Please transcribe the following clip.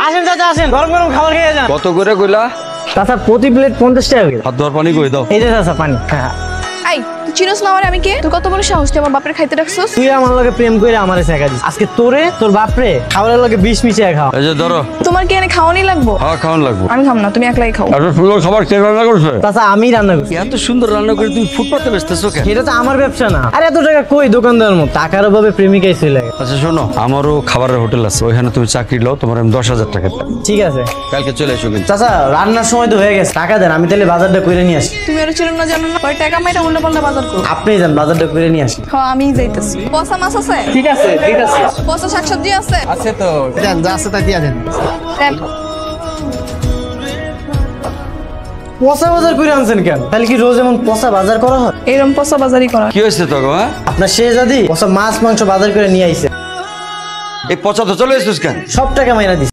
আসেন চাচা আসেন, গরম গরম খাবার খেয়ে যান। কত করে কইলা? চাচা প্রতি প্লেট 50 টাকা করে। হাত ধোয়ার পানি কই দাও। এই যে চাচা পানি। হ্যাঁ এই তুই চিনোস না আমার আমি কে? তুই কত বড় সাহস তুই আমার বাপের খাইতে রাখছস? তুই আমার লগে প্রেম করে আমারে শেখা দিস, আজকে তোরে তোর বাপরে খাবারের লগে বিষ মিশিয়ে খাও। এই যে ধরো। তোমার কি এনে খাওয়ানি লাগবো? হ্যাঁ খাওয়ান লাগবো। আমি খাম না, তুমি একলাই খাও। এত সুন্দর খাবার কে রান্না করছে? চাচা আমি রান্না করছি। এত সুন্দর রান্না করে তুমি ফুটপাতে বেচতেছো কেন? এটা তো আমার ব্যবসা না। আর এত টাকা কই দোকানদারের মতো, টাকার অভাবে প্রেমিকাই চলে গেছে। আচ্ছা শোনো, আমারও খাবারের হোটেল আছে, ওইখানে তুমি চাকরি লও, তোমার আমি 10,000 টাকা দেব। ঠিক আছে কালকে চলে এসো কিন্তু। চাচা, রান্নার সময় তো হয়ে গেছে, টাকা দেন, আমি তাহলে বাজারটা করে নিয়ে আসি। তুমি ওরা ছিল না জানো না? কয় টাকা মাইরা উল্টা পাল্টা বাজার করো। আপনি যান, বাজারটা করে নিয়ে আসি। হ্যাঁ আমি যাইতেছি। পচা মাছ আছে? ঠিক আছে ঠিক আছে। পচা শাকসবজি আছে? আছে তো, দেন যা আছে তা দিয়ে দেন। দেন। পচা বাজার করে আনছেন কেন? তাহলে কি রোজ এমন পচা বাজার করা হয়? এরকম পচা বাজারই করা। কি হয়েছে তো গো? আপনার শেহজাদি পচা মাছ মাংস বাজার করে নিয়ে আইছে, এই পচা তো চলে এসেছিস কেন? সব টাকা মাইরা দিছে।